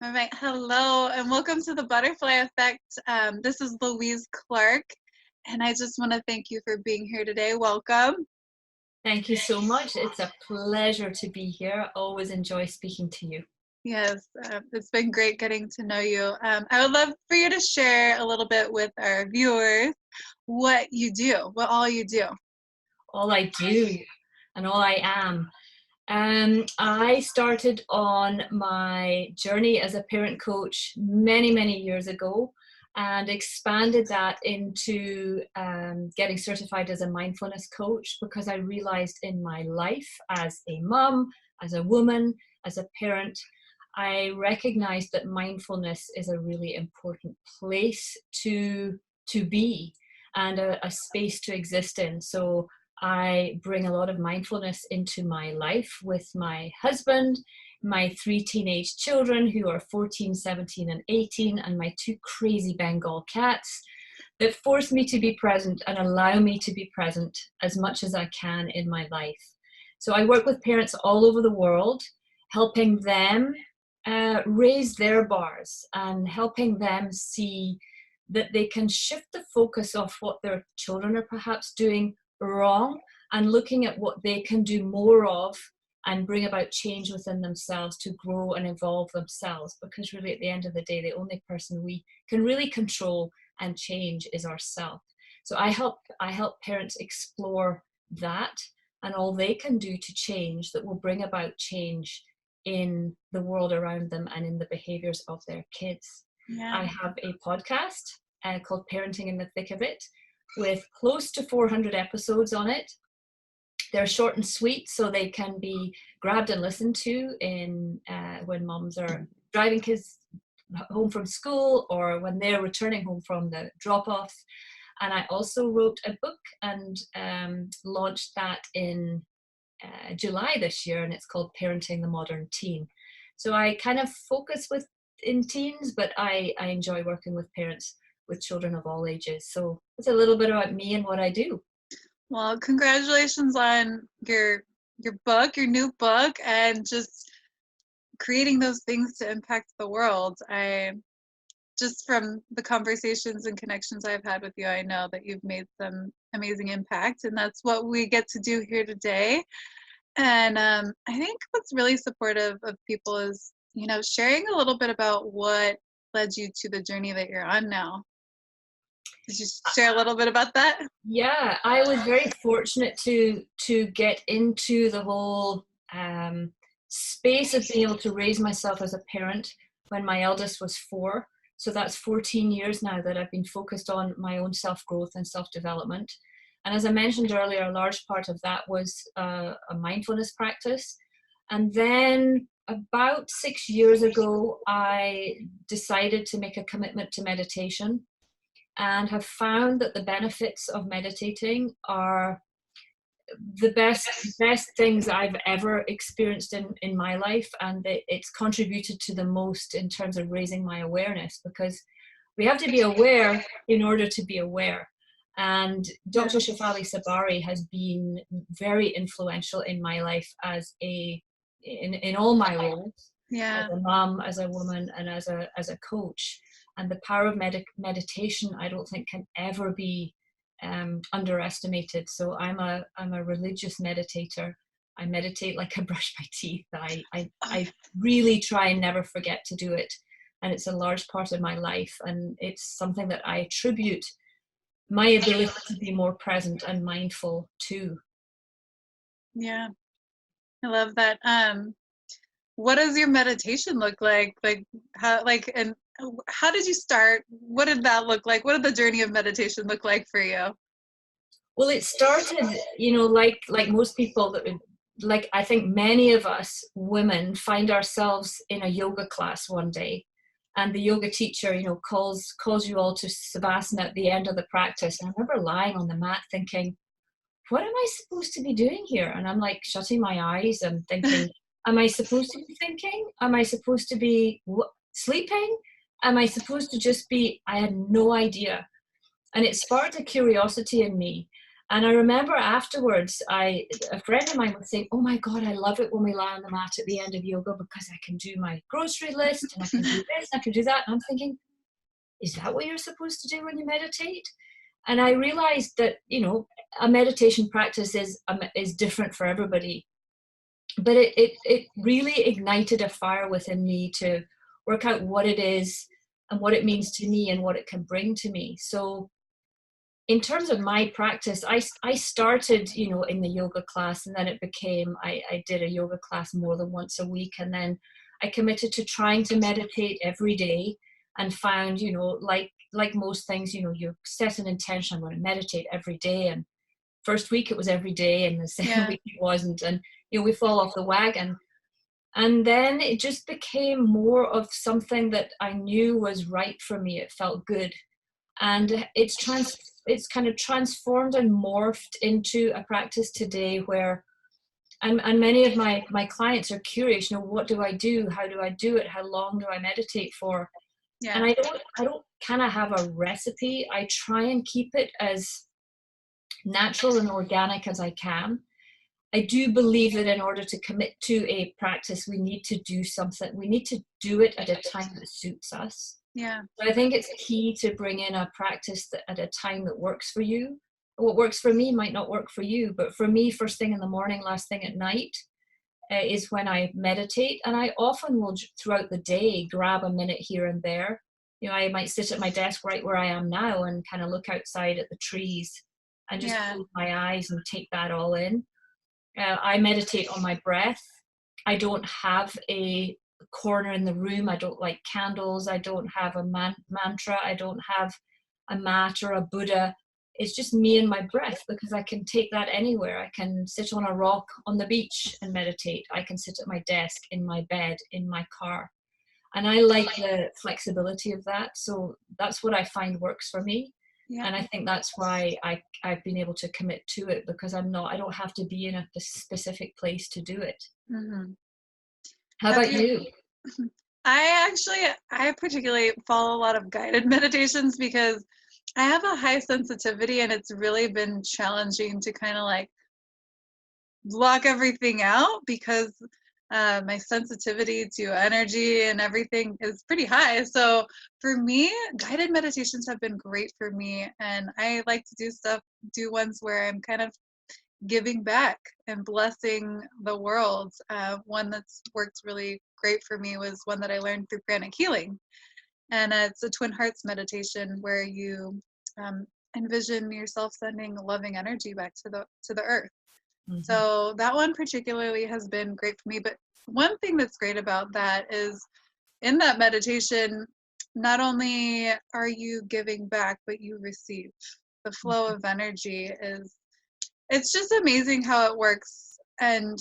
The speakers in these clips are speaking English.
All right, hello, and welcome to the Butterfly Effect. This is Louise Clarke, and I just want to thank you for being here today. Welcome. Thank you so much. It's a pleasure to be here. I always enjoy speaking to you. Yes, it's been great getting to know you. I would love for you to share a little bit with our viewers what you do, what all you do. All I do and all I am. I started on my journey as a parent coach many, many years ago and expanded that into getting certified as a mindfulness coach because I realized in my life as a mum, as a woman, as a parent, I recognized that mindfulness is a really important place to be and a space to exist in. So I bring a lot of mindfulness into my life with my husband, my 3 teenage children who are 14, 17, and 18, and my 2 crazy Bengal cats that force me to be present and allow me to be present as much as I can in my life. So I work with parents all over the world, helping them raise their bars and helping them see that they can shift the focus off what their children are perhaps doing wrong and looking at what they can do more of and bring about change within themselves to grow and evolve themselves, because really at the end of the day the only person we can really control and change is ourselves. So I help parents explore that and all they can do to change that will bring about change in the world around them and in the behaviors of their kids. Yeah. I have a podcast called Parenting in the Thick of It with close to 400 episodes on it. They're short and sweet, so they can be grabbed and listened to in when moms are driving kids home from school or when they're returning home from the drop-off. And I also wrote a book and launched that in July this year, and it's called Parenting the Modern Teen. So I kind of focus in teens, but I enjoy working with parents with children of all ages. So it's a little bit about me and what I do. Well, congratulations on your book, your new book, and just creating those things to impact the world. Just from the conversations and connections I've had with you, I know that you've made some amazing impact, and that's what we get to do here today. And I think what's really supportive of people is, sharing a little bit about what led you to the journey that you're on now. Could you share a little bit about that? Yeah, I was very fortunate to get into the whole space of being able to raise myself as a parent when my eldest was 4. So that's 14 years now that I've been focused on my own self-growth and self-development. And as I mentioned earlier, a large part of that was a mindfulness practice. And then about 6 years ago, I decided to make a commitment to meditation and have found that the benefits of meditating are the best things I've ever experienced in my life, and it's contributed to the most in terms of raising my awareness, because we have to be aware in order to be aware. And Dr. Shefali Sabari has been very influential in my life as in all my roles, as a mom, as a woman, and as a coach. And the power of meditation, I don't think, can ever be underestimated. So I'm a religious meditator. I meditate like I brush my teeth. I really try and never forget to do it, and it's a large part of my life. And it's something that I attribute my ability to be more present and mindful to. Yeah, I love that. What does your meditation look like? And how did you start? What did that look like? What did the journey of meditation look like for you? Well, it started, like most people, like I think many of us women find ourselves in a yoga class one day, and the yoga teacher, calls you all to Savasana at the end of the practice. And I remember lying on the mat thinking, what am I supposed to be doing here? And I'm like shutting my eyes and thinking, am I supposed to be thinking? Am I supposed to be sleeping? Am I supposed to just be? I had no idea. And it sparked a curiosity in me. And I remember afterwards, a friend of mine was saying, "Oh my God, I love it when we lie on the mat at the end of yoga because I can do my grocery list and I can do this, I can do that." And I'm thinking, is that what you're supposed to do when you meditate? And I realized that, a meditation practice is different for everybody. But it really ignited a fire within me to work out what it is and what it means to me and what it can bring to me. So in terms of my practice, I started, in the yoga class, and then it became, I did a yoga class more than once a week. And then I committed to trying to meditate every day, and found, like most things, you set an intention, I'm going to meditate every day. And first week it was every day, and the second week it wasn't. And, we fall off the wagon. And then it just became more of something that I knew was right for me. It felt good. And it's kind of transformed and morphed into a practice today where, and many of my clients are curious, what do I do? How do I do it? How long do I meditate for? Yeah. And I don't kind of have a recipe. I try and keep it as natural and organic as I can. I do believe that in order to commit to a practice, we need to do something. We need to do it at a time that suits us. Yeah. So I think it's key to bring in a practice at a time that works for you. What works for me might not work for you, but for me, first thing in the morning, last thing at night is when I meditate. And I often will, throughout the day, grab a minute here and there. I might sit at my desk right where I am now and kind of look outside at the trees and just close my eyes and take that all in. I meditate on my breath. I don't have a corner in the room. I don't like candles. I don't have a mantra. I don't have a mat or a Buddha. It's just me and my breath, because I can take that anywhere. I can sit on a rock on the beach and meditate. I can sit at my desk, in my bed, in my car. And I like the flexibility of that. So that's what I find works for me. Yeah. And I think that's why I've been able to commit to it, because I don't have to be in a specific place to do it. Mm-hmm. How about you? I particularly follow a lot of guided meditations because I have a high sensitivity, and it's really been challenging to kind of like block everything out, because my sensitivity to energy and everything is pretty high. So for me, guided meditations have been great for me, and I like to do ones where I'm kind of giving back and blessing the world. One that's worked really great for me was one that I learned through pranic healing, and it's a twin hearts meditation where you envision yourself sending loving energy back to the earth. Mm-hmm. So that one particularly has been great for me. But one thing that's great about that is, in that meditation, not only are you giving back, but you receive. The flow of energy it's just amazing how it works. And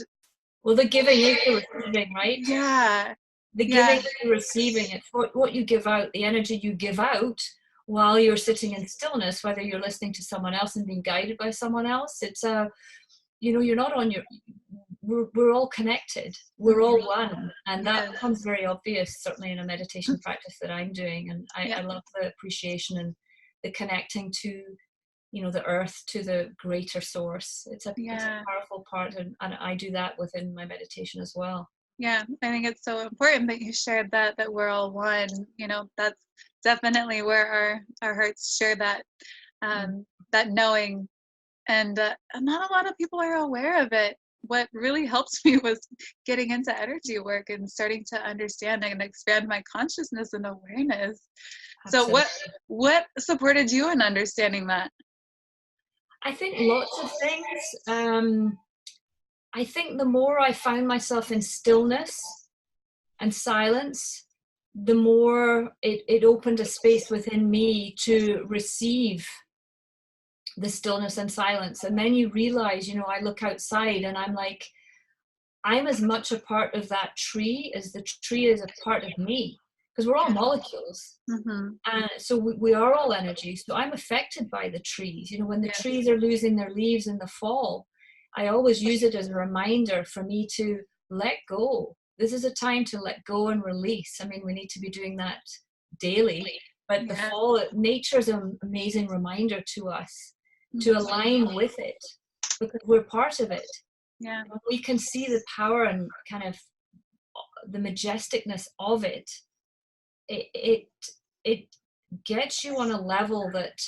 well, the giving is the receiving, right? Yeah. The giving is the receiving. It's what you give out, the energy you give out while you're sitting in stillness, whether you're listening to someone else and being guided by someone else. It's you're not on we're all connected. We're all one. And that becomes very obvious, certainly in a meditation practice that I'm doing. And I love the appreciation and the connecting to, the earth, to the greater source. It's a powerful part. And I do that within my meditation as well. Yeah, I think it's so important that you shared that we're all one. That's definitely where our hearts share that, that knowing. And not a lot of people are aware of it. What really helped me was getting into energy work and starting to understand and expand my consciousness and awareness. Absolutely. So what supported you in understanding that? I think lots of things. I think the more I found myself in stillness and silence, the more it opened a space within me to receive the stillness and silence. And then you realize, I look outside and I'm like, I'm as much a part of that tree as the tree is a part of me, because we're all molecules. Mm-hmm. And so we are all energy. So I'm affected by the trees. When the trees are losing their leaves in the fall, I always use it as a reminder for me to let go. This is a time to let go and release. I mean, we need to be doing that daily, but the fall, nature is an amazing reminder to us to align with it, because we're part of it. Yeah. When we can see the power and kind of the majesticness of it, it gets you on a level that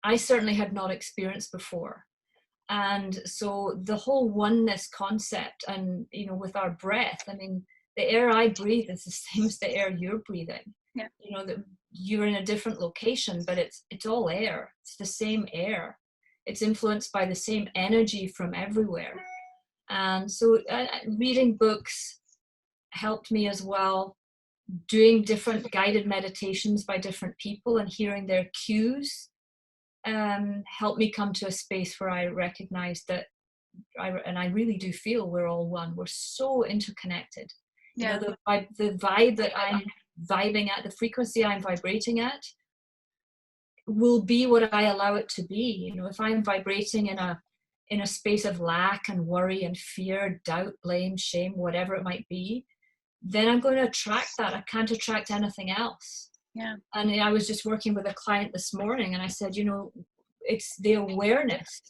I certainly had not experienced before. And so the whole oneness concept, and with our breath, I mean, the air I breathe is the same as the air you're breathing. Yeah. That you're in a different location, but it's all air. It's the same air. It's influenced by the same energy from everywhere. And so reading books helped me as well. Doing different guided meditations by different people and hearing their cues helped me come to a space where I recognized that I really do feel we're all one. We're so interconnected. Yeah. The vibe that I'm vibing at, the frequency I'm vibrating at, will be what I allow it to be. If I'm vibrating in a space of lack and worry and fear, doubt, blame, shame, whatever it might be, then I'm going to attract that. I can't attract anything else. Yeah. And I was just working with a client this morning, and I said, it's the awareness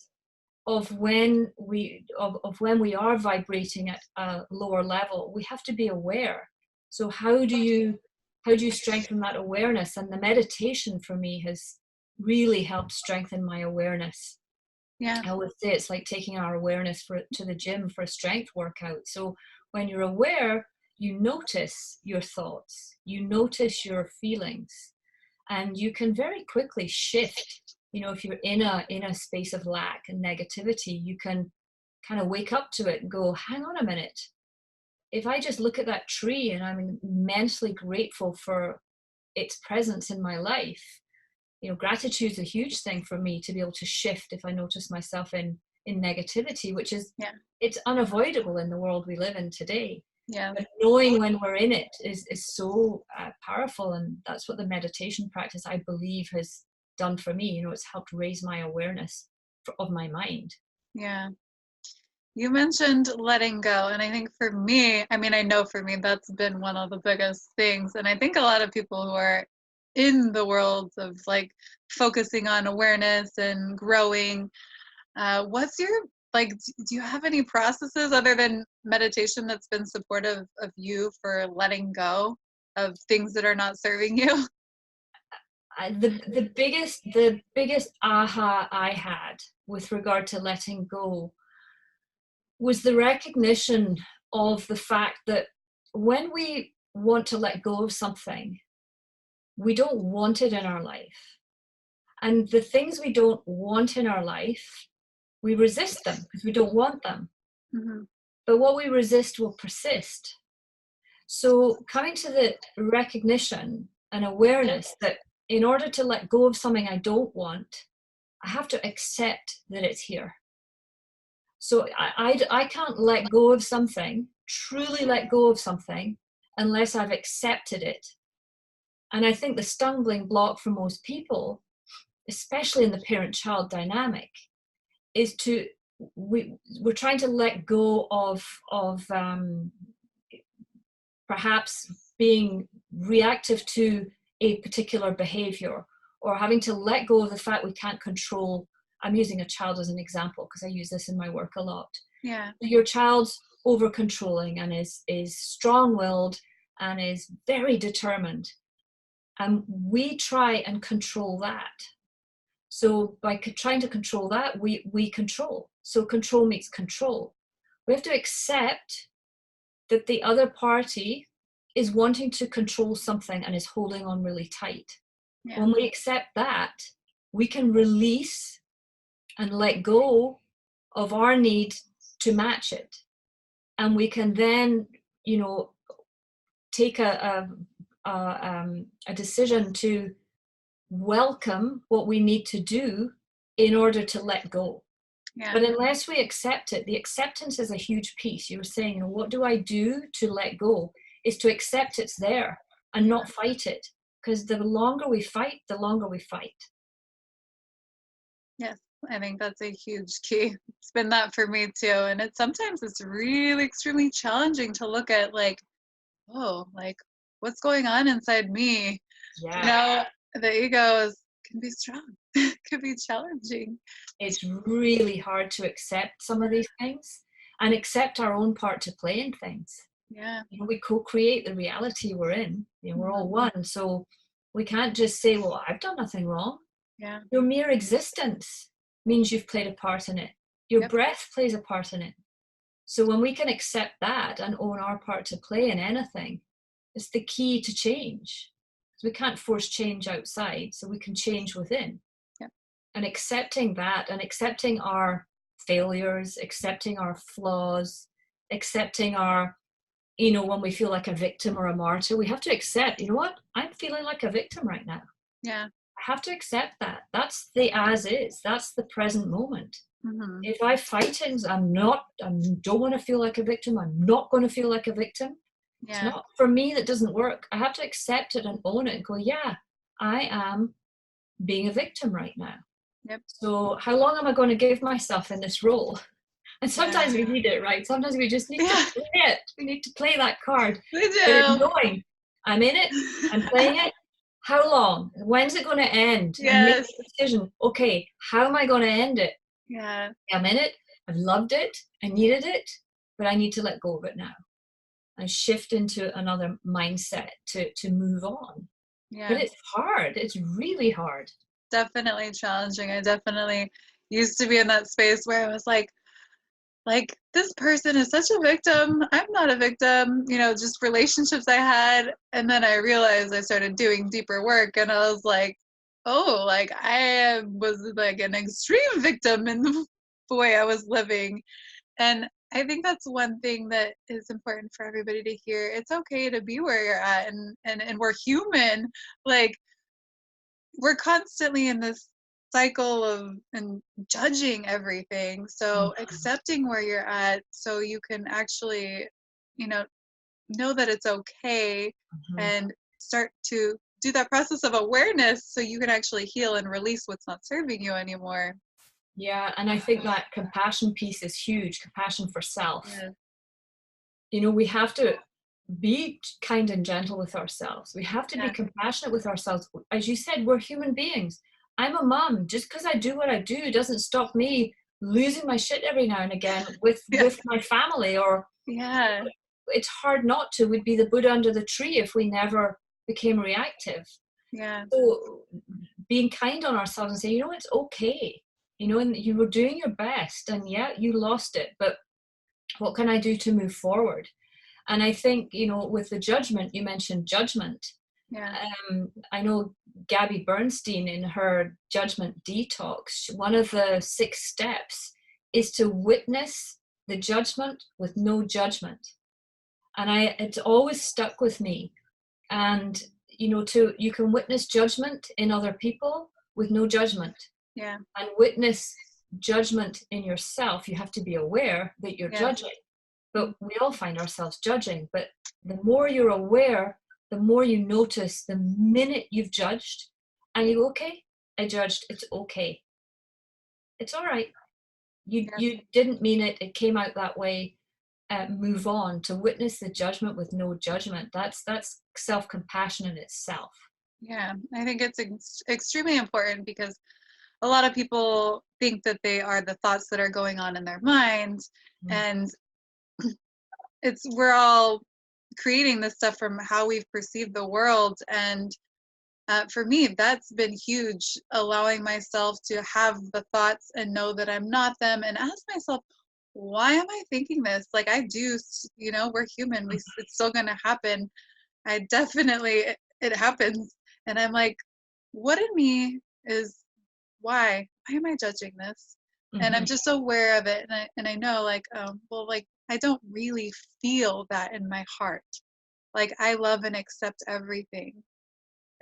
of when we are vibrating at a lower level. We have to be aware. So how do you strengthen that awareness? And the meditation for me has really helped strengthen my awareness. Yeah. I always say it's like taking our awareness to the gym for a strength workout. So when you're aware, you notice your thoughts, you notice your feelings, and you can very quickly shift. If you're in a space of lack and negativity, you can kind of wake up to it and go, hang on a minute. If I just look at that tree and I'm immensely grateful for its presence in my life, gratitude is a huge thing for me to be able to shift if I notice myself in negativity, which is, it's unavoidable in the world we live in today. Yeah. But knowing when we're in it is so powerful, and that's what the meditation practice, I believe, has done for me. It's helped raise my awareness of my mind. Yeah. You mentioned letting go, and I think for me, I know for me that's been one of the biggest things, and I think a lot of people who are in the world of like focusing on awareness and growing, what's your do you have any processes other than meditation that's been supportive of you for letting go of things that are not serving you? The biggest aha I had with regard to letting go was the recognition of the fact that when we want to let go of something, we don't want it in our life. And the things we don't want in our life, we resist them because we don't want them. Mm-hmm. But what we resist will persist. So coming to the recognition and awareness that in order to let go of something I don't want, I have to accept that it's here. So I can't let go of something, truly let go of something, unless I've accepted it. And I think the stumbling block for most people, especially in the parent-child dynamic, is we're trying to let go of perhaps being reactive to a particular behavior, or having to let go of the fact we can't control. I'm using a child as an example because I use this in my work a lot. Yeah. Your child's over controlling and is strong-willed and is very determined, and we try and control that. So by trying to control that, we control. So control meets control. We have to accept that the other party is wanting to control something and is holding on really tight. Yeah. When we accept that, we can release and let go of our need to match it. And we can then, take a decision to welcome what we need to do in order to let go. Yeah. But unless we accept it, the acceptance is a huge piece. You were saying, what do I do to let go? Is to accept it's there and not fight it. Because the longer we fight, the longer we fight. Yes, I think that's a huge key. It's been that for me too. And sometimes it's really extremely challenging to look at what's going on inside me? Yeah. The ego can be strong. It can be challenging. It's really hard to accept some of these things and accept our own part to play in things. Yeah. You know, we co-create the reality we're in. You know, we're all Mhm. one. So we can't just say, well, I've done nothing wrong. Yeah. Your mere existence means you've played a part in it. Your Yep. breath plays a part in it. So when we can accept that and own our part to play in anything, it's the key to change. We can't force change outside, so we can change within. Yep. And accepting that and accepting our failures, accepting our flaws, accepting our, you know, when we feel like a victim or a martyr, we have to accept, you know what, I'm feeling like a victim right now. Yeah. I have to accept that. That's the as is. That's the present moment. Mhm. If I fight it, I don't want to feel like a victim. I'm not going to feel like a victim. It's Yeah. not for me. That doesn't work. I have to accept it and own it and go, yeah, I am being a victim right now. Yep. So how long am I going to give myself in this role? And Yeah. sometimes we need it, right? Sometimes we just need to Yeah. play it. We need to play that card. We But it's do. knowing I'm in it, I'm playing it. How long? When's it going to end? And make Yes. a decision. Okay, how am I going to end it? Yeah. I'm in it. I've loved it. I needed it, but I need to let go of it now and shift into another mindset to move on. But Yeah. it's hard. It's really hard. Definitely challenging. I definitely used to be in that space where I was like this person is such a victim. I'm not a victim, you know, just relationships I had. And then I realized I started doing deeper work and I was like, oh, like I was like an extreme victim in the way I was living. And I think that's one thing that is important for everybody to hear. It's okay to be where you're at and we're human. Like we're constantly in this cycle of and judging everything. So accepting where you're at so you can actually, you know that it's okay Mhm. and start to do that process of awareness so you can actually heal and release what's not serving you anymore. Yeah, and I think that compassion piece is huge, compassion for self. Yeah. You know, we have to be kind and gentle with ourselves. We have to be Yeah. compassionate with ourselves. As you said, we're human beings. I'm a mom. Just because I do what I do doesn't stop me losing my shit every now and again Yeah. with my family. Or Yeah. it's hard not to. We'd be the Buddha under the tree if we never became reactive. Yeah. So being kind on ourselves and saying, you know, it's okay. You know, and you were doing your best, and yeah, you lost it, but what can I do to move forward? And I think, you know, with the judgment, you mentioned judgment. Yeah. I know Gabby Bernstein in her judgment detox, one of the 6 steps is to witness the judgment with no judgment. And it's always stuck with me. And, you know, you can witness judgment in other people with no judgment, Yeah. and witness judgment in yourself. You have to be aware that you're Yeah. judging. But we all find ourselves judging. But the more you're aware, the more you notice the minute you've judged and you go, okay, I judged, it's okay. It's all right. Yeah. You didn't mean it. It came out that way. Move on. To witness the judgment with no judgment. That's self-compassion in itself. Yeah. I think it's extremely important because a lot of people think that they are the thoughts that are going on in their minds, Mm. and we're all creating this stuff from how we've perceived the world. And for me, that's been huge, allowing myself to have the thoughts and know that I'm not them, and ask myself, why am I thinking this? Like I do, you know, we're human. It's still going to happen. I definitely, it happens. And I'm like, what in me is why am I judging this? And I'm Mhm. just aware of it. And I know like, well, like I don't really feel that in my heart. Like I love and accept everything,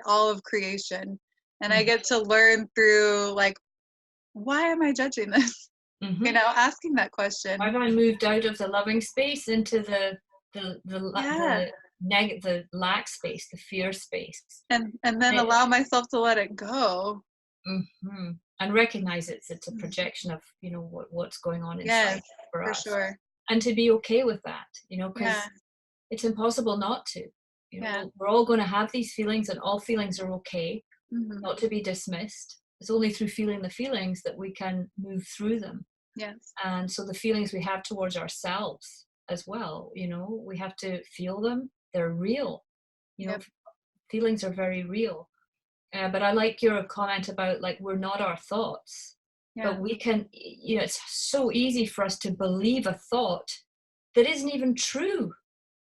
all of creation. And I Mhm. get to learn through like, why am I judging this? You Mhm. know, asking that question. I've moved out of the loving space into Yeah. the lack space, the fear space. And then It, allow myself to let it go. and recognize it's a projection of, you know, what's going on inside Yes, for for us, sure. and to be okay with that, you know, Yeah. because it's impossible not to. You know, Yeah. we're all going to have these feelings, and all feelings are okay. Mm-hmm. not to be dismissed. It's only through feeling the feelings that we can move through them. Yes. And so the feelings we have towards ourselves as well, we have to feel them. They're real. Yep. Feelings are very real. But I like your comment about, like, we're not our thoughts. Yeah. But we can, it's so easy for us to believe a thought that isn't even true.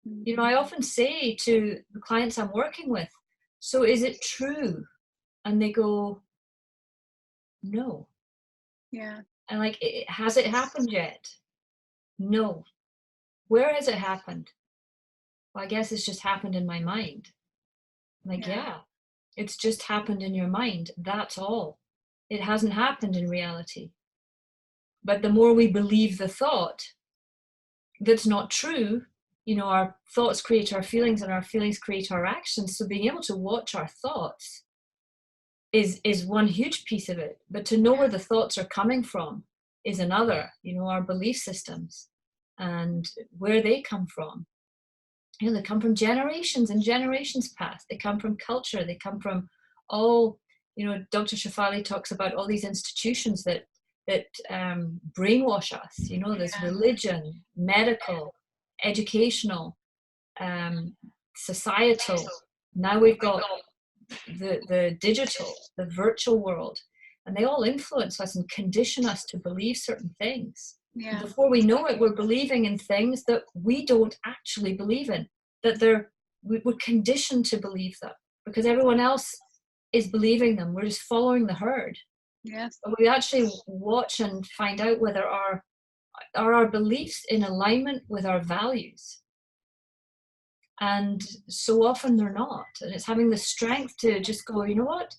Mm-hmm. I often say to the clients I'm working with, so is it true? And they go, no. Yeah. And like, has it happened yet? No. Where has it happened? Well, I guess it's just happened in my mind. Like, yeah, it's just happened in your mind. That's all. It hasn't happened in reality. But the more we believe the thought that's not true, our thoughts create our feelings and our feelings create our actions. So being able to watch our thoughts is one huge piece of it. But to know where the thoughts are coming from is another, our belief systems and where they come from. They come from generations and generations past. They come from culture. They come from all, Dr. Shafali talks about all these institutions that brainwash us. There's religion, medical, educational, societal. Now we've got the digital, the virtual world, and they all influence us and condition us to believe certain things. Yeah. Before we know it, we're believing in things that we don't actually believe in, that we're conditioned to believe them because everyone else is believing them. We're just following the herd. Yes. But we actually watch and find out whether our beliefs in alignment with our values. And so often they're not. And it's having the strength to just go, you know what?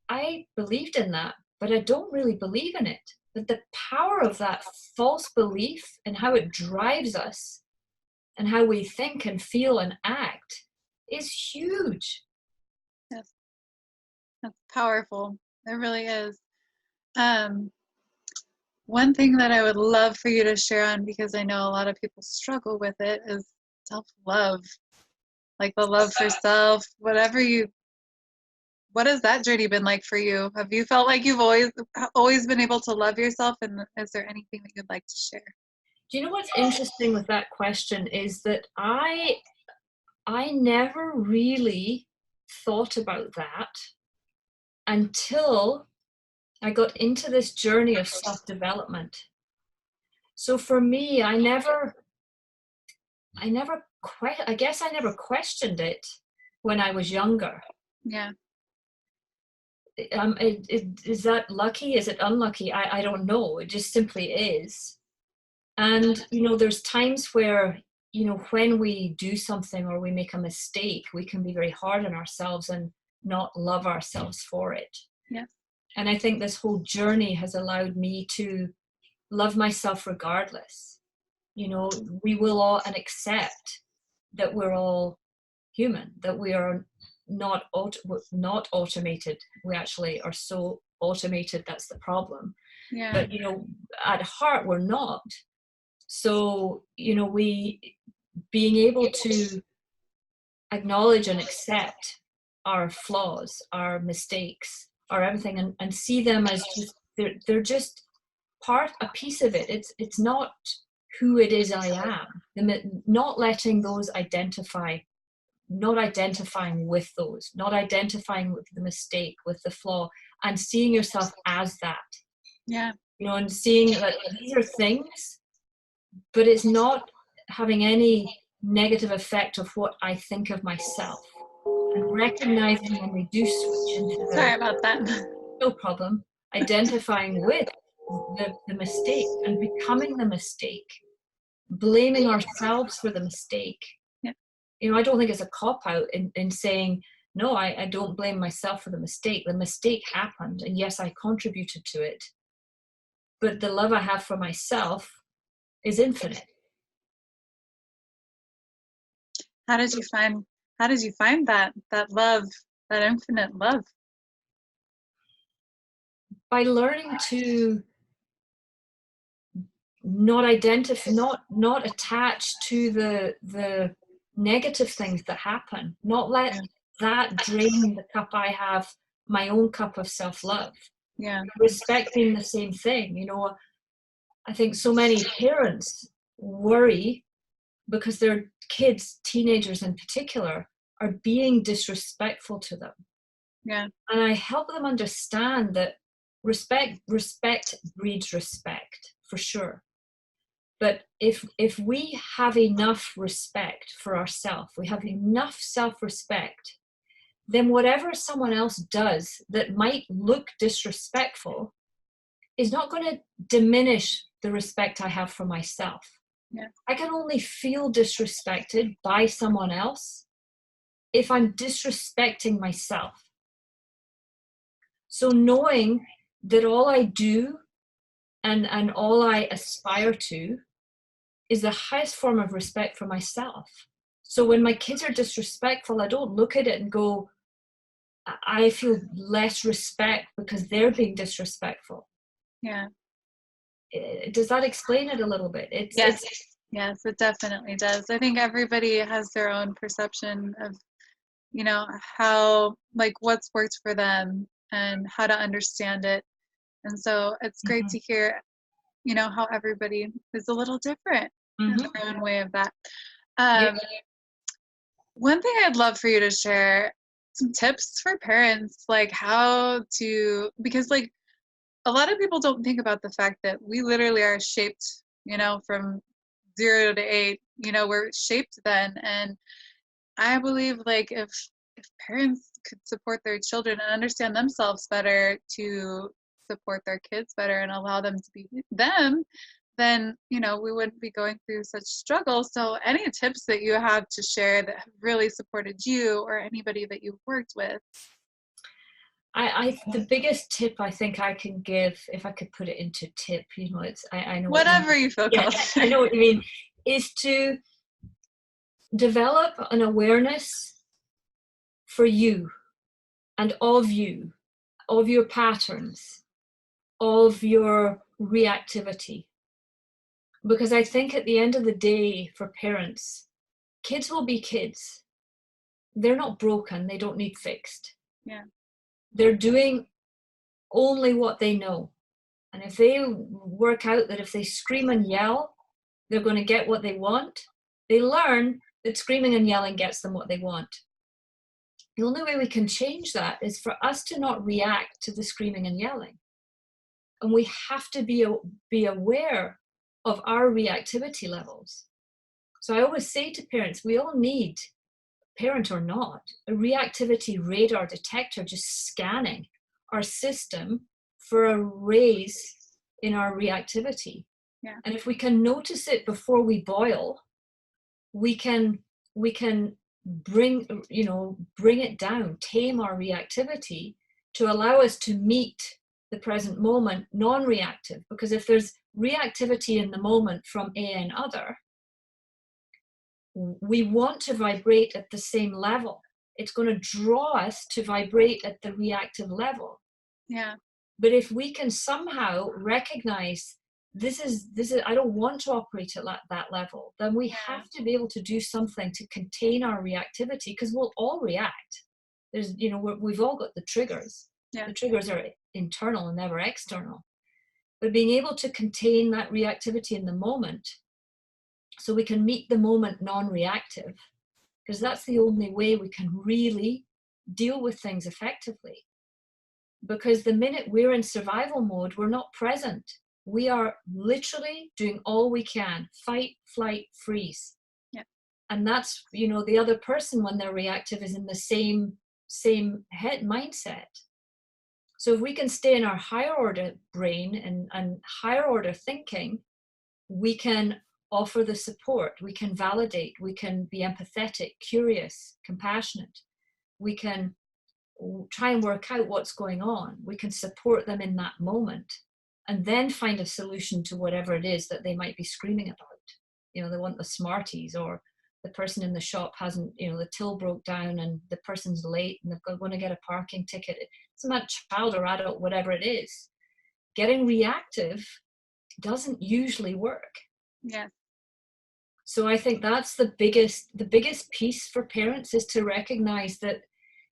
I believed in that, but I don't really believe in it. But the power of that false belief and how it drives us and how we think and feel and act is huge. Yes. That's powerful. It really is. One thing that I would love for you to share on, because I know a lot of people struggle with it, is self-love. Like the love for self, what has that journey been like for you? Have you felt like you've always been able to love yourself? And is there anything that you'd like to share? Do you know what's interesting with that question is that I never really thought about that until I got into this journey of self-development. So for me, I guess I never questioned it when I was younger. Yeah. Is that lucky? Is it unlucky? I don't know. It just simply is. And, there's times where, when we do something or we make a mistake, we can be very hard on ourselves and not love ourselves for it. Yeah. And I think this whole journey has allowed me to love myself regardless. We will all and accept that we're all human, that we are not automated. We actually are so automated, that's the problem. Yeah. But, at heart, we're not. So, we being able to acknowledge and accept our flaws, our mistakes, our everything, and see them as just they're just a piece of it. It's not who it is I am. Not letting those not identifying with those, not identifying with the mistake, with the flaw, and seeing yourself as that. Yeah. And seeing that these are things, but it's not having any negative effect of what I think of myself. And recognizing when we do switch into Sorry about that. No problem. Identifying with the mistake and becoming the mistake, blaming ourselves for the mistake. Yeah. I don't think it's a cop-out in saying, no, I don't blame myself for the mistake. The mistake happened, and yes, I contributed to it. But the love I have for myself is infinite. How did you find that love, that infinite love? By learning to not attach to the negative things that happen, not let that drain the cup I have my own cup of self-love. Yeah. Respect being the same thing. You know, I think so many parents worry because their kids, teenagers in particular, are being disrespectful to them. Yeah. And I help them understand that respect breeds respect, for sure. But if we have enough respect for ourselves, we have enough self-respect, then whatever someone else does that might look disrespectful is not going to diminish the respect I have for myself. Yeah. I can only feel disrespected by someone else if I'm disrespecting myself. So knowing that all I do and all I aspire to is the highest form of respect for myself. So when my kids are disrespectful, I don't look at it and go, I feel less respect because they're being disrespectful. Yeah. Does that explain it a little bit? Yes. Yes, it definitely does. I think everybody has their own perception of, you know, how, like, what's worked for them and how to understand it. And so it's great to hear, you know, how everybody is a little different in their own way of that. One thing I'd love for you to share, some tips for parents, like how to, because like a lot of people don't think about the fact that we literally are shaped, you know, from 0 to 8, you know, we're shaped then. And I believe like if parents could support their children and understand themselves better to support their kids better and allow them to be them, then, you know, we wouldn't be going through such struggles. So any tips that you have to share that have really supported you or anybody that you've worked with? The biggest tip I think I can give, if I could put it into tip, you know, it's I know what you Whatever mean. you feel Yeah, called. I know what you mean, is to develop an awareness for you and of you, of your patterns, of your reactivity. Because I think at the end of the day, for parents, kids will be kids. They're not broken, they don't need fixed. Yeah. They're doing only what they know. And if they work out that if they scream and yell, they're going to get what they want, they learn that screaming and yelling gets them what they want. The only way we can change that is for us to not react to the screaming and yelling. And we have to be aware of our reactivity levels. So I always say to parents, we all need, parent or not, a reactivity radar detector just scanning our system for a raise in our reactivity. Yeah. And if we can notice it before we boil, we can bring it down, tame our reactivity to allow us to meet the present moment non-reactive. Because if there's reactivity in the moment from A and other, we want to vibrate at the same level. It's going to draw us to vibrate at the reactive level. Yeah. But if we can somehow recognize this is I don't want to operate at that level, then we have to be able to do something to contain our reactivity, because we'll all react. There's, you know, we've all got the triggers. Yeah. The triggers are internal and never external. But being able to contain that reactivity in the moment so we can meet the moment non-reactive, because that's the only way we can really deal with things effectively. Because the minute we're in survival mode, we're not present. We are literally doing all we can, fight, flight, freeze. Yeah. And that's, you know, the other person when they're reactive is in the same head mindset. So if we can stay in our higher order brain and higher order thinking, we can offer the support, we can validate, we can be empathetic, curious, compassionate. We can try and work out what's going on. We can support them in that moment and then find a solution to whatever it is that they might be screaming about. You know, they want the Smarties, or the person in the shop hasn't, you know, the till broke down and the person's late and they're going to get a parking ticket. It's not child or adult, whatever it is. Getting reactive doesn't usually work. Yeah. So I think that's the biggest piece for parents, is to recognize that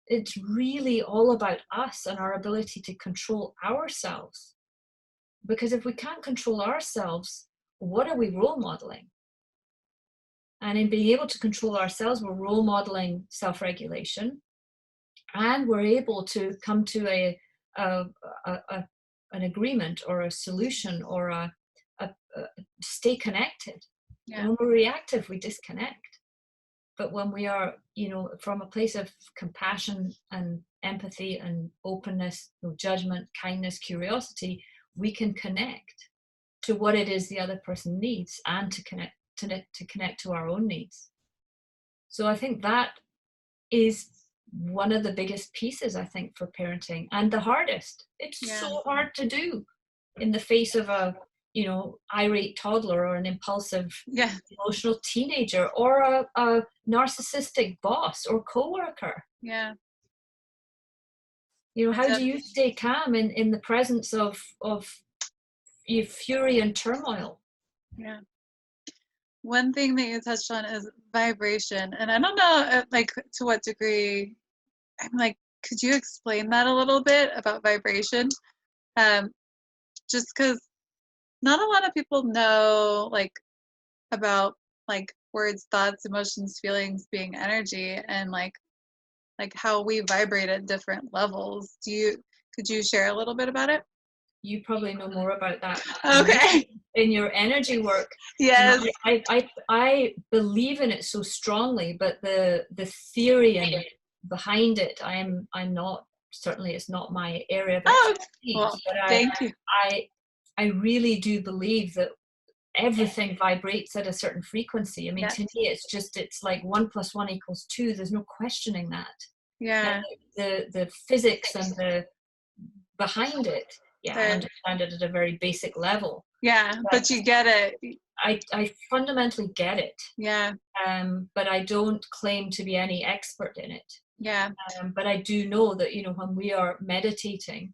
it's really all about us and our ability to control ourselves. Because if we can't control ourselves, what are we role modeling? And in being able to control ourselves, we're role modeling self-regulation, and we're able to come to an agreement or a solution or a stay connected. Yeah. When we're reactive, we disconnect. But when we are, from a place of compassion and empathy and openness, no judgment, kindness, curiosity, we can connect to what it is the other person needs, and to connect to our own needs. So I think that is one of the biggest pieces, I think, for parenting, and the hardest. It's so hard to do in the face of a irate toddler, or an impulsive emotional teenager, or a narcissistic boss or coworker. How do you stay calm in the presence of your fury and turmoil? One thing that you touched on is vibration, and I don't know to what degree. I'm like, could you explain that a little bit about vibration? Just because not a lot of people know about words, thoughts, emotions, feelings being energy, and like how we vibrate at different levels. Could you share a little bit about it? You probably know more about that. Okay. In your energy work. Yes. I believe in it so strongly, but the theory and behind it, I'm not, certainly it's not my area of expertise. Well, but thank you. I really do believe that everything vibrates at a certain frequency. I mean, to me, it's like 1 + 1 = 2. There's no questioning that. Yeah. And the physics and the behind it, I understand it at a very basic level. Yeah, but you get it. I fundamentally get it. Yeah. But I don't claim to be any expert in it. Yeah. But I do know that, when we are meditating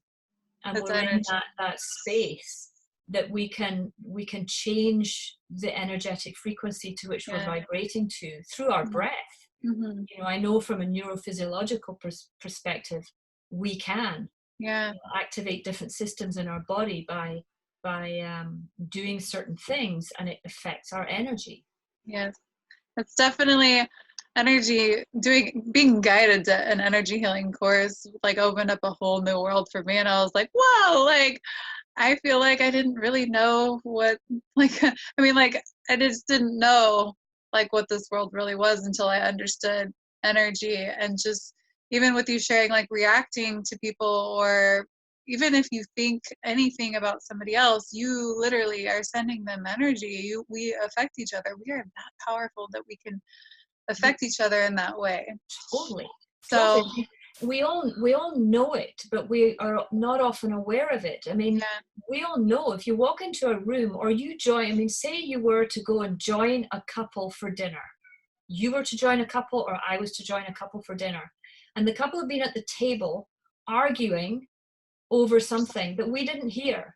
and we're in that space, that we can change the energetic frequency to which we're vibrating to through our breath. Mm-hmm. I know from a neurophysiological perspective, we can activate different systems in our body by doing certain things, and it affects our energy. Yes, it's definitely energy. Being guided to an energy healing course opened up a whole new world for me, and I was like, whoa, I feel like I didn't really know what I just didn't know what this world really was until I understood energy. And just even with you sharing reacting to people, or even if you think anything about somebody else, you literally are sending them energy. We affect each other. We are that powerful that we can affect each other in that way. Totally. So we all know it, but we are not often aware of it. I mean, we all know if you walk into a room or you join, say you were to go and join a couple for dinner. You were to join a couple, or I was to join a couple for dinner. And the couple had been at the table arguing over something that we didn't hear.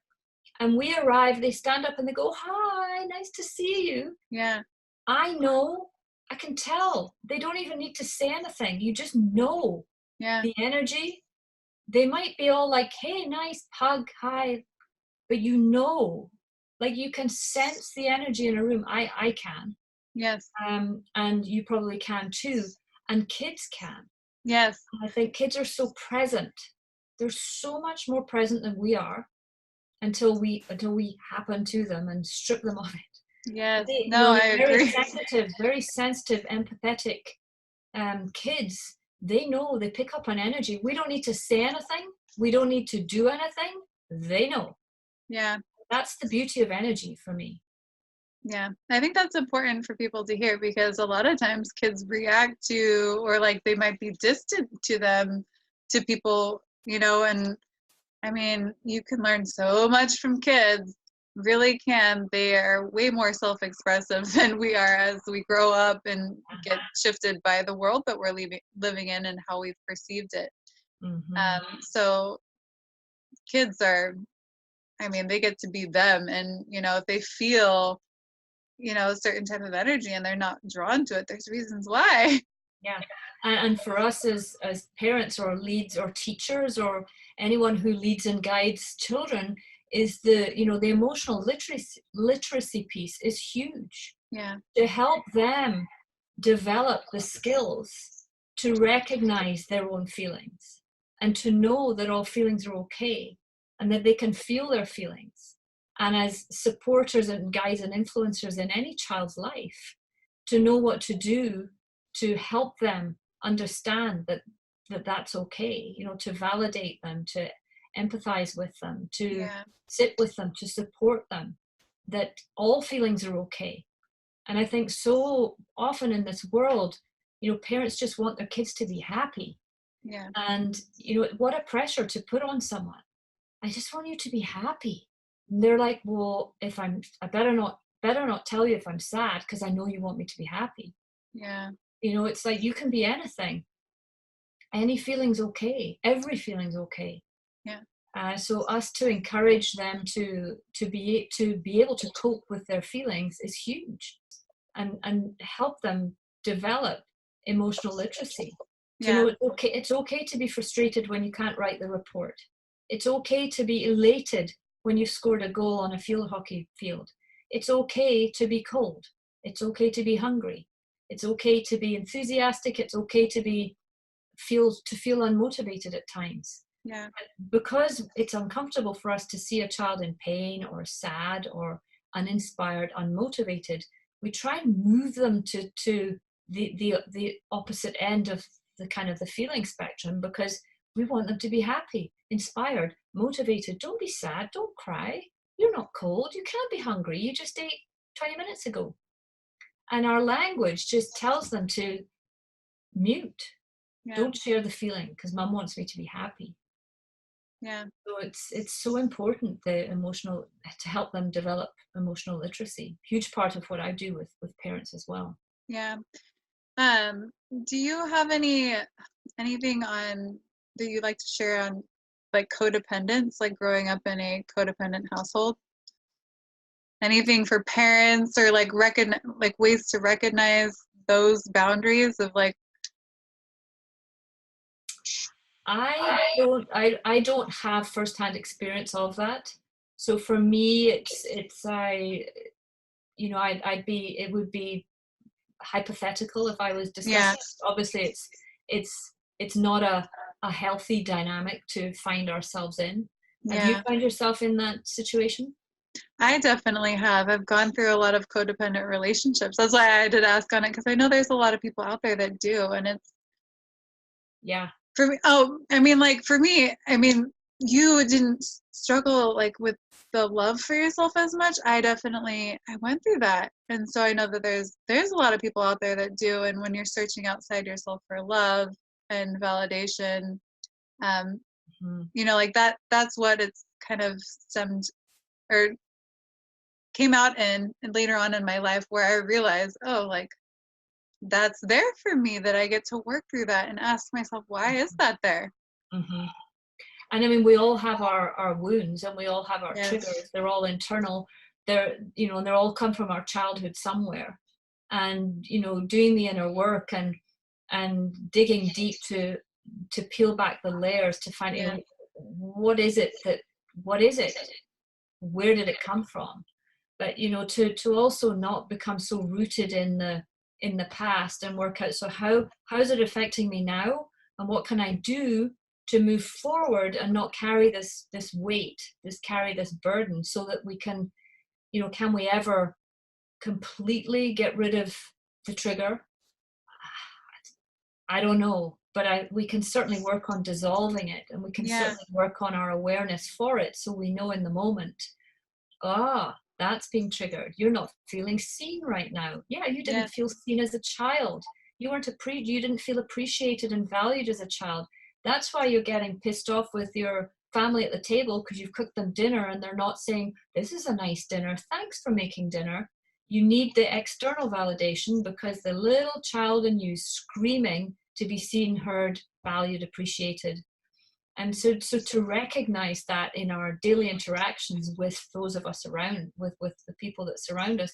And we arrive, they stand up and they go, hi, nice to see you. Yeah. I know, I can tell. They don't even need to say anything. You just know the energy. They might be all like, hey, nice, hug, hi. But you can sense the energy in a room. I can. Yes. And you probably can too. And kids can. Yes. And I think kids are so present. They're so much more present than we are until we happen to them and strip them of it. Yes. I agree. Very sensitive, empathetic kids. They know, they pick up on energy. We don't need to say anything. We don't need to do anything. They know. Yeah. That's the beauty of energy for me. Yeah, I think that's important for people to hear, because a lot of times kids react to, or they might be distant to people, and I mean, you can learn so much from kids, really can. They are way more self-expressive than we are as we grow up and get shifted by the world that we're living in and how we've perceived it. Mm-hmm. So kids are, they get to be them, and if they feel a certain type of energy and they're not drawn to it, there's reasons why. Yeah. And for us as parents or leads or teachers or anyone who leads and guides children, is the emotional literacy piece is huge, Yeah. to help them develop the skills to recognize their own feelings and to know that all feelings are okay and that they can feel their feelings. And as supporters and guides and influencers in any child's life, to know what to do to help them understand that that's okay, to validate them, to empathize with them, to Yeah. sit with them, to support them, that all feelings are okay. And I think so often in this world, parents just want their kids to be happy. Yeah. And, what a pressure to put on someone. I just want you to be happy. And they're like, well, I better not tell you if I'm sad because I know you want me to be happy. Yeah. It's like you can be anything. Any feeling's okay. Every feeling's okay. Yeah. So us to encourage them to be able to cope with their feelings is huge, and help them develop emotional literacy. To Yeah. know it's okay to be frustrated when you can't write the report. It's okay to be elated when you've scored a goal on a field hockey field. It's okay to be cold. It's okay to be hungry. It's okay to be enthusiastic. It's okay to feel unmotivated at times, Yeah. because it's uncomfortable for us to see a child in pain or sad or uninspired, unmotivated. We try and move them to the opposite end of the kind of the feeling spectrum, because we want them to be happy, inspired, motivated. Don't be sad, don't cry, you're not cold, you can't be hungry, you just ate 20 minutes ago. And our language just tells them to mute, Yeah. don't share the feeling because mom wants me to be happy. Yeah. So it's so important, the emotional, to help them develop emotional literacy. Huge part of what I do with parents as well. Yeah. Do you have anything on that you'd like to share on like codependence, like growing up in a codependent household? Anything for parents or like ways to recognize those boundaries of like I don't have firsthand experience of that. So for me, it would be hypothetical if I was yeah, discussing. Obviously, it's not a healthy dynamic to find ourselves in. Have you yeah. found yourself in that situation? I definitely have. I've gone through a lot of codependent relationships. That's why I did ask on it because I know there's a lot of people out there that do, and it's Yeah. for me. Oh, I mean, like for me, I mean, you didn't struggle like with the love for yourself as much. I went through that, and so I know that there's a lot of people out there that do. And when you're searching outside yourself for love and validation, um, Mhm. like that's what it's kind of stemmed or came out in and later on in my life where I realized, oh, like that's there for me that I get to work through that and ask myself, why is that there? Mhm. And I mean, we all have our wounds and we all have our Yes. triggers. They're all internal. And they all come from our childhood somewhere. And, doing the inner work and digging deep to peel back the layers to find, Yeah. what is it? Where did it come from? But, to also not become so rooted in the past and work out, so how is it affecting me now, and what can I do to move forward and not carry this weight, carry this burden, so that we can we ever completely get rid of the trigger? I don't know, but we can certainly work on dissolving it, and we can Yeah. certainly work on our awareness for it, so we know in the moment, that's being triggered. You're not feeling seen right now. Yeah, you didn't Yeah. feel seen as a child. You didn't feel appreciated and valued as a child. That's why you're getting pissed off with your family at the table, because you've cooked them dinner and they're not saying, this is a nice dinner, thanks for making dinner. You need the external validation because the little child in you screaming to be seen, heard, valued, appreciated. And so to recognize that in our daily interactions with those of us around, with the people that surround us,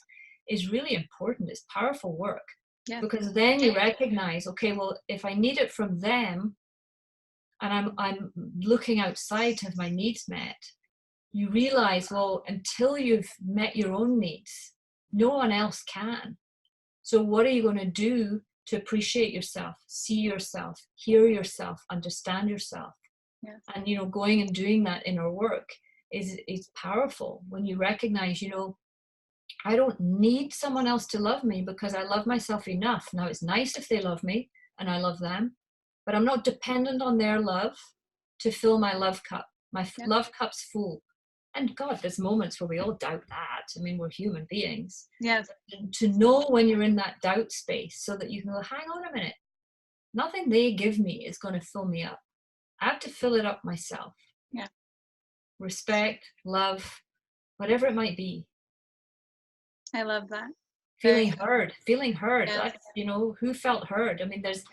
is really important. It's powerful work. Yes. Because then you recognize, okay, well, if I need it from them and I'm looking outside to have my needs met, you realize, well, until you've met your own needs, no one else can. So what are you going to do to appreciate yourself, see yourself, hear yourself, understand yourself? Yes. And going and doing that inner work is powerful when you recognize, I don't need someone else to love me because I love myself enough. Now, it's nice if they love me and I love them, but I'm not dependent on their love to fill my love cup. My Yep. love cup's full. And God, there's moments where we all doubt that. I mean, we're human beings. Yes. To know when you're in that doubt space so that you can go, hang on a minute, nothing they give me is going to fill me up. I have to fill it up myself. Yeah. Respect, love, whatever it might be. I love that. Feeling heard. Yes. Who felt heard? I mean, there's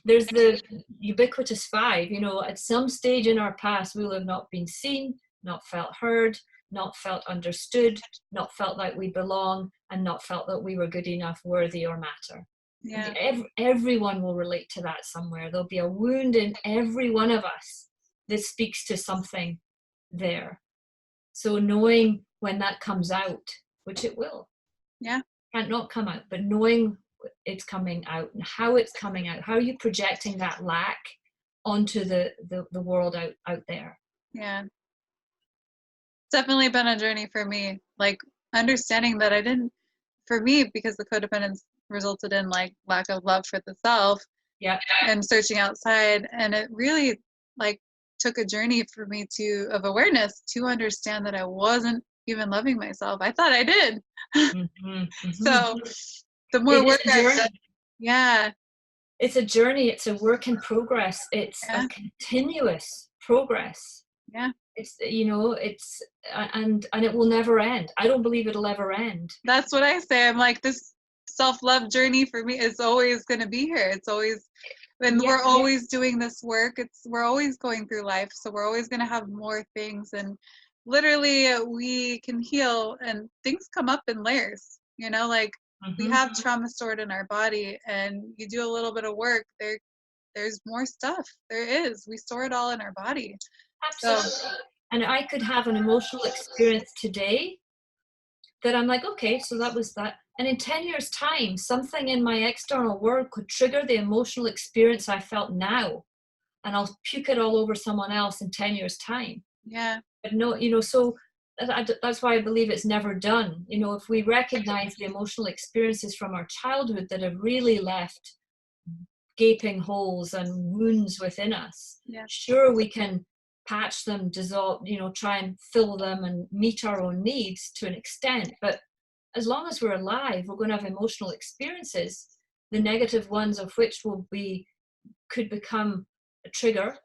the ubiquitous five. At some stage in our past, we will have not been seen, not felt heard, not felt understood, not felt like we belong, and not felt that we were good enough, worthy, or matter. Yeah. Everyone will relate to that somewhere. There'll be a wound in every one of us that speaks to something there. So knowing when that comes out, which it will. Yeah. Can't not come out, but knowing it's coming out and how it's coming out, how are you projecting that lack onto the world out there? Yeah. It's definitely been a journey for me, like understanding that for me, because the codependence resulted in like lack of love for the self. Yeah. And searching outside, and it really like took a journey for me of awareness to understand that I wasn't even loving myself. I thought I did. Mm-hmm, mm-hmm. So the more work I've done, yeah, it's a journey. It's a work in progress. It's a continuous progress. Yeah. It's it's and it will never end. I don't believe it'll ever end. That's what I say. I'm like, this self-love journey for me is always going to be here. It's always, and we're always doing this work. We're always going through life, so we're always going to have more things, and literally we can heal, and things come up in layers. Like we have trauma stored in our body, and you do a little bit of work, there's more stuff. There is. We store it all in our body. Absolutely. So, and I could have an emotional experience today that I'm like, okay, so that was that. And in 10 years' time, something in my external world could trigger the emotional experience I felt now. And I'll puke it all over someone else in 10 years' time. Yeah. But no, so that's why I believe it's never done. If we recognize the emotional experiences from our childhood that have really left gaping holes and wounds within us, sure, we can patch them, dissolve, try and fill them and meet our own needs to an extent. But as long as we're alive, we're going to have emotional experiences, the negative ones of which could become a trigger,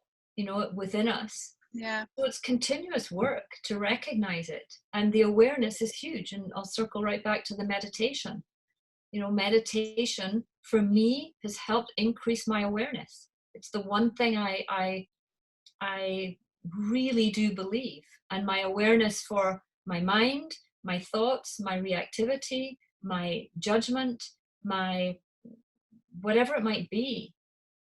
within us. Yeah. So it's continuous work to recognize it. And the awareness is huge. And I'll circle right back to the meditation. Meditation for me has helped increase my awareness. It's the one thing I really do believe. And my awareness for my mind, my thoughts, my reactivity, my judgment, my whatever it might be,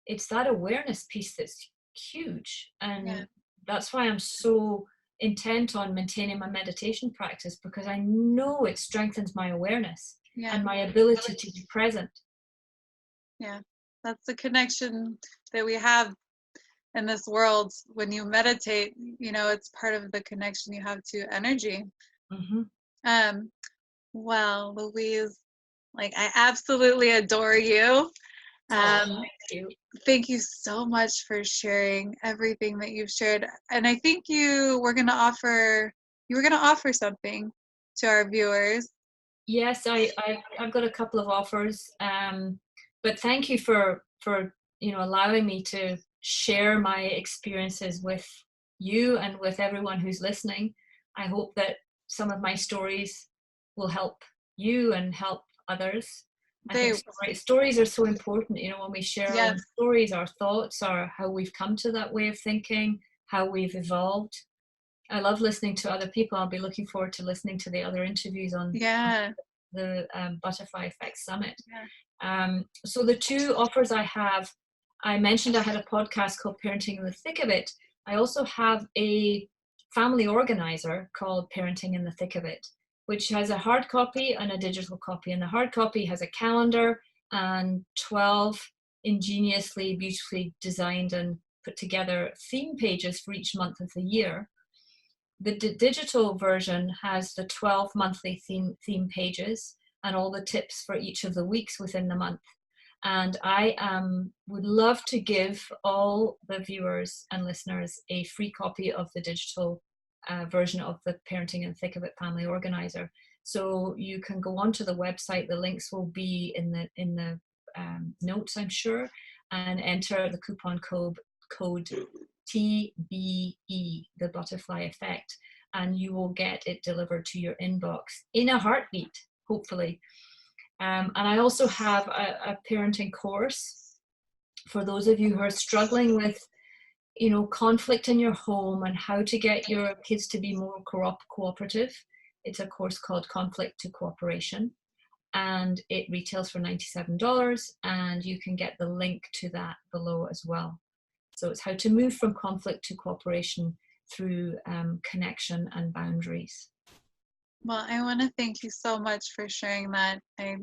it's that awareness piece that's huge. And that's why I'm so intent on maintaining my meditation practice, because I know it strengthens my awareness and my ability to be present. Yeah, that's the connection that we have in this world. When you meditate, it's part of the connection you have to energy. Well, Louise, like, I absolutely adore you. Thank you. Thank you so much for sharing everything that you've shared. And I think you were going to offer something to our viewers. Yes, I've got a couple of offers. But thank you for allowing me to share my experiences with you and with everyone who's listening. I hope that some of my stories will help you and help others. I think stories are so important, when we share our own stories, our thoughts, our how we've come to that way of thinking, how we've evolved. I love listening to other people. I'll be looking forward to listening to the other interviews on the Butterfly Effect Summit. So the two offers I have, I mentioned I had a podcast called Parenting in the Thick of It. I also have a family organizer called Parenting in the Thick of It, which has a hard copy and a digital copy. And the hard copy has a calendar and 12 ingeniously, beautifully designed and put together theme pages for each month of the year. The digital version has the 12 monthly theme pages and all the tips for each of the weeks within the month. And I would love to give all the viewers and listeners a free copy of the digital version of the Parenting in the Thick of It family organizer. So you can go onto the website. The links will be in the notes, I'm sure, and enter the coupon code TBE, the butterfly effect, and you will get it delivered to your inbox in a heartbeat, hopefully. And I also have a parenting course for those of you who are struggling with, conflict in your home and how to get your kids to be more cooperative. It's a course called Conflict to Cooperation, and it retails for $97, and you can get the link to that below as well. So it's how to move from conflict to cooperation through connection and boundaries. Well, I want to thank you so much for sharing that. I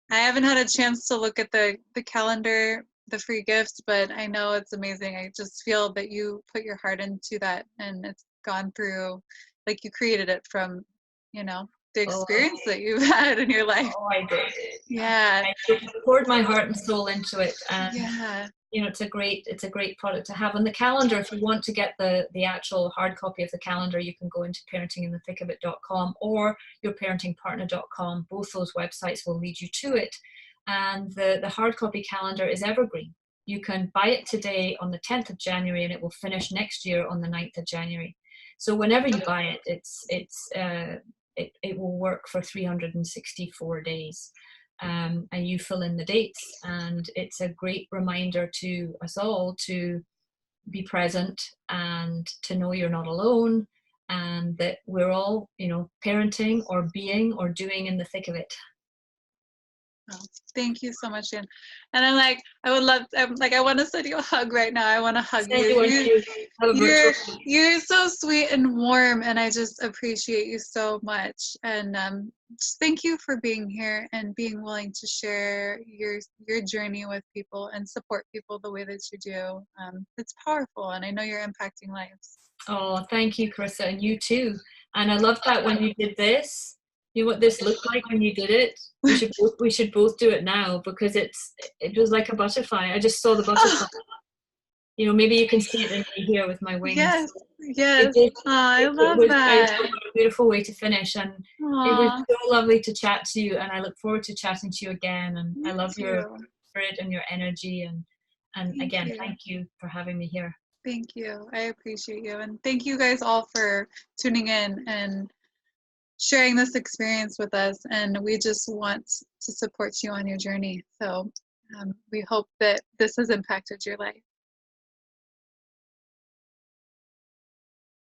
haven't had a chance to look at the calendar, the free gifts, but I know it's amazing. I just feel that you put your heart into that, and it's gone through, like you created it from, the experience that you've had in your life. Oh, I did. Yeah. I poured my heart and soul into it, and yeah. It's a great product to have on the calendar. If you want to get the actual hard copy of the calendar, you can go into parentinginthethickofit.com or yourparentingpartner.com. Both those websites will lead you to it. And the hard copy calendar is evergreen. You can buy it today on the 10th of January, and it will finish next year on the 9th of January. So whenever you buy it, it will work for 364 days. And you fill in the dates, and it's a great reminder to us all to be present and to know you're not alone, and that we're all, parenting or being or doing in the thick of it. Oh, thank you so much, Jan. And I'm like, I want to send you a hug right now. I want to hug you. You're so sweet and warm, and I just appreciate you so much. And just thank you for being here and being willing to share your journey with people and support people the way that you do. It's powerful, and I know you're impacting lives. Oh, thank you, Carissa, and you too. And I love that when you did this. You know what this looked like when you did it? We should both do it now, because it was like a butterfly. I just saw the butterfly. Maybe you can see it in me here with my wings. Yes. I love that. What a beautiful way to finish, and it was so lovely to chat to you, and I look forward to chatting to you again. And I love your spirit and your energy, and again, thank you for having me here. Thank you. I appreciate you, and thank you guys all for tuning in and sharing this experience with us. And we just want to support you on your journey. So we hope that this has impacted your life.